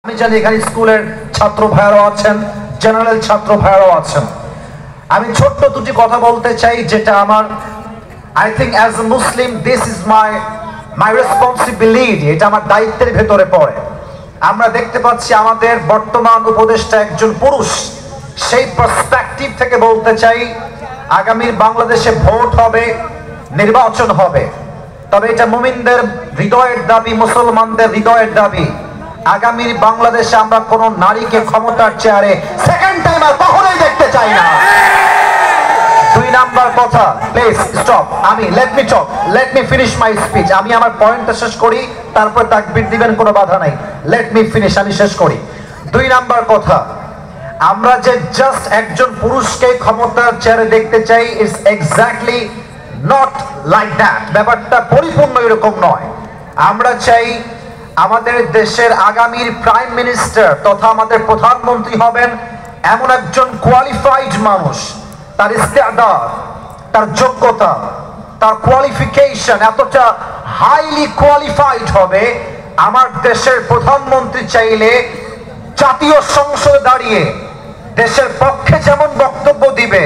আমি জানি এখানে স্কুলের ছাত্র ভাইরাও আছেন, জেনারেল ছাত্র ভাইরাও আছেন। আমি ছোট্ট দুটি কথা বলতে চাই, যেটা আমার I think as a Muslim this is my responsibility, এটা আমার দায়িত্বের ভেতরে পড়ে। আমরা দেখতে পাচ্ছি আমাদের বর্তমান উপদেষ্টা একজন পুরুষ। সেই পার্সপেক্টিভ থেকে বলতে চাই, আগামী বাংলাদেশে ভোট হবে, নির্বাচন হবে, তবে এটা মুমিনদের হৃদয়ের দাবি, মুসলমানদের হৃদয়ের দাবি, আগামী বাংলাদেশে আমরা কোন নারীকে ক্ষমতার চেয়ারে সেকেন্ড টাইম আর কখনোই দেখতে চাই না। দুই নাম্বার কথা, please stop, let me finish my speech. আমি আমার পয়েন্টটা শেষ করি, তারপর তাকবীর দিবেন, কোনো বাধা নাই। লেট মি ফিনিশ, আমি শেষ করি। দুই নাম্বার কথা, আমরা যে জাস্ট একজন পুরুষকে ক্ষমতার চেয়ারে দেখতে চাই, it's exactly not like that. ব্যাপারটা পরিপূর্ণ এরকম নয়। আমরা চাই আমাদের দেশের আগামীর প্রাইম মিনিস্টার তথা আমাদের প্রধানমন্ত্রী হবেন এমন একজন কোয়ালিফাইড মানুষ, তার ইস্তেদাদ, তার যোগ্যতা, তার কোয়ালিফিকেশন এতটা হাইলি কোয়ালিফাইড হবে, আমার দেশের প্রধানমন্ত্রী চাইলে জাতীয় সংসদে দাঁড়িয়ে দেশের পক্ষে যেমন বক্তব্য দিবে,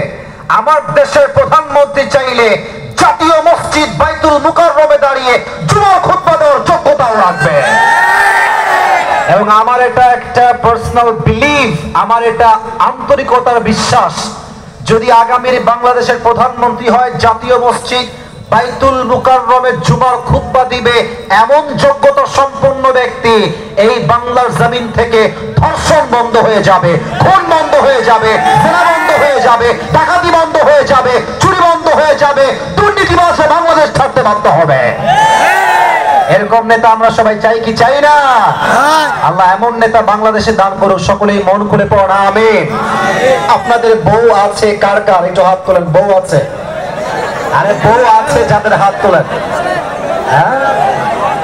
আমার দেশের প্রধানমন্ত্রী চাইলে জাতীয় মসজিদ বাইতুল মুকাররমে দাঁড়িয়ে জুমার খুতবা দেওয়ার যোগ্যতাও রাখবে। এবং আমার এটা একটা পার্সোনাল বিলিভ, আমার এটা আন্তরিকতার বিশ্বাস, যদি আগামীর বাংলাদেশের প্রধানমন্ত্রী হয়, জাতীয় মসজিদ বাইতুল মুকাররমে জুমার খুতবা দিবে এমন যোগ্যতা সম্পন্ন ব্যক্তি, এই বাংলার জমিন থেকে ধর্ষণ বন্ধ হয়ে যাবে, খুন বন্ধ হয়ে যাবে, জেনা বন্ধ হয়ে যাবে, ডাকাতি বন্ধ হয়ে যাবে, চুরি বন্ধ হয়ে যাবে, দুর্নীতিবাজে বাংলাদেশ ছাড়তে বাধ্য হবে। এরকম নেতা আমরা সবাই চাই কি চাই না? আল্লাহ এমন নেতা বাংলাদেশে দান করুক, সকলেই মন খুলে পড়া আমিন। আপনাদের বউ আছে কার কার, একটু হাত তোলেন। বউ আছে? আরে বউ আছে যাদের, হাত তোলেন। হ্যাঁ,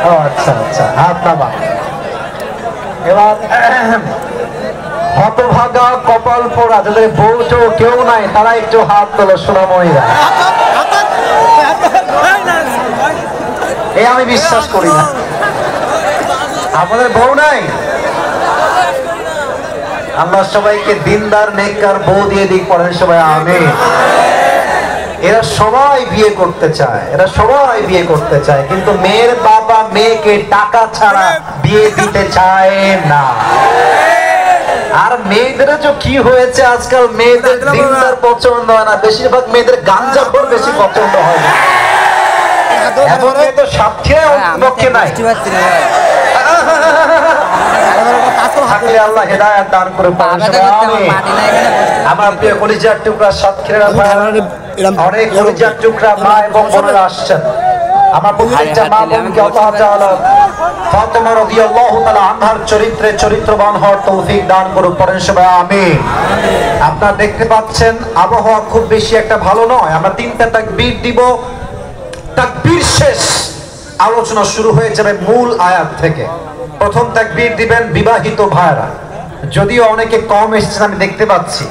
ও আচ্ছা আচ্ছা, হাত নামা। এবার হতভাগা কপাল পোড়া যাদের বউ তো কেউ নাই, তারা একটু হাত তোলো সোনাময়ীরা। আমি বিশ্বাস করি না আমাদের বউ নাই। আল্লাহ সবাইকে দিনদার নেককার বউ দিয়ে দিক, পড়েন সবাই আমিন। এরা সবাই বিয়ে করতে চায়, কিন্তু মেয়ের বাবা মেয়েকে টাকা ছাড়া বিয়ে দিতে চায় না। আর মেয়েদের যে কি হয়েছে আজকাল, মেয়েদের দিনদার পছন্দ হয় না, বেশিরভাগ মেয়েদের গাঞ্জাখোর বেশি পছন্দ হয় না। আল্লাহ হেদায়েত দান করে। আমার প্রিয় কলিজার টুকরা সাতক্ষীরা অনেক কলিজার টুকরা মা এবং বোনেরা আসছেন। আমার প্রত্যেকটা মা বোনকে আল্লাহ তাআলা ফাতেমা রাদিয়াল্লাহু তাআলা আনহার চরিত্রে চরিত্রবান হওয়ার তৌফিক দান করুক, পড়েন সবাই আমিন। আপনারা দেখতে পাচ্ছেন আবহাওয়া খুব বেশি একটা ভালো নয়। আমরা তিনটা তাকবীর দিব, তাকবীর শেষ আলোচনা শুরু হয়ে যাবে মূল আয়াত থেকে। প্রথম তাকবীর দিবেন বিবাহিত ভাইরা, যদিও অনেকে কম এসেছেন আমি দেখতে পাচ্ছি।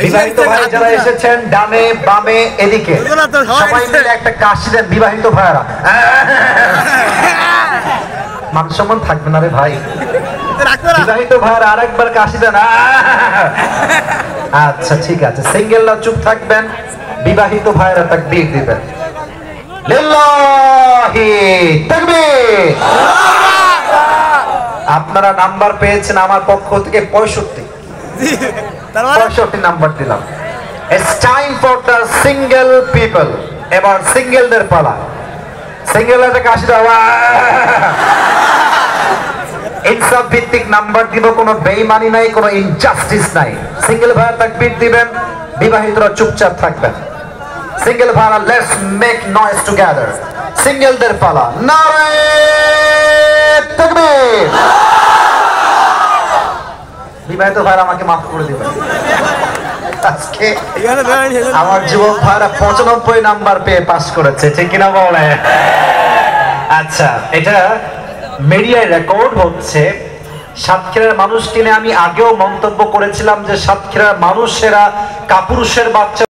বিবাহিত ভাই যারা এসেছেন ডানে বামে এদিকে সবাই মিলে একটা কাশি দেন বিবাহিত ভাইরা। মান সম্মান থাকবে না রে ভাই, বিবাহিত ভাইরা আরেকবার কাশি দেন। আচ্ছা ঠিক আছে, সিঙ্গেলরা চুপ থাকবেন, বিবাহিত ভাইরা তাকবীর দিবেন। লিল্লাহি তাকবীর। আপনারা নাম্বার পেয়েছেন আমার পক্ষ থেকে 65 নাম্বার দিলাম। It's time for the single people. এবার সিঙ্গেলদের পালা। সিঙ্গেলদের কাছে দাও। ইনসাফ ভিত্তিক নাম্বার দিব, কোনো বেঈমানি নাই, কোনো ইনজাস্টিস নাই। সিঙ্গেল ভাইরা তাকবীর দিবেন, বিবাহিতরা চুপচাপ থাকবেন। সিঙ্গেল ভাইরা লেটস মেক নয়েজ টুগেদার। সিঙ্গেলদের পালা। নারে তাকবীর। বিবাহিত ভাইরা আমাকে মাফ করে দিবেন, আজকে আমার যুবক ভাইরা 95 নাম্বার পেয়ে পাস করেছে, ঠিক কিনা বলে? আচ্ছা, এটা মিডিয়ায় রেকর্ড হচ্ছে। সাতক্ষীরার মানুষকে নিয়ে আমি আগেও মন্তব্য করেছিলাম যে সাতক্ষীরার মানুষেরা কাপুরুষের বাচ্চা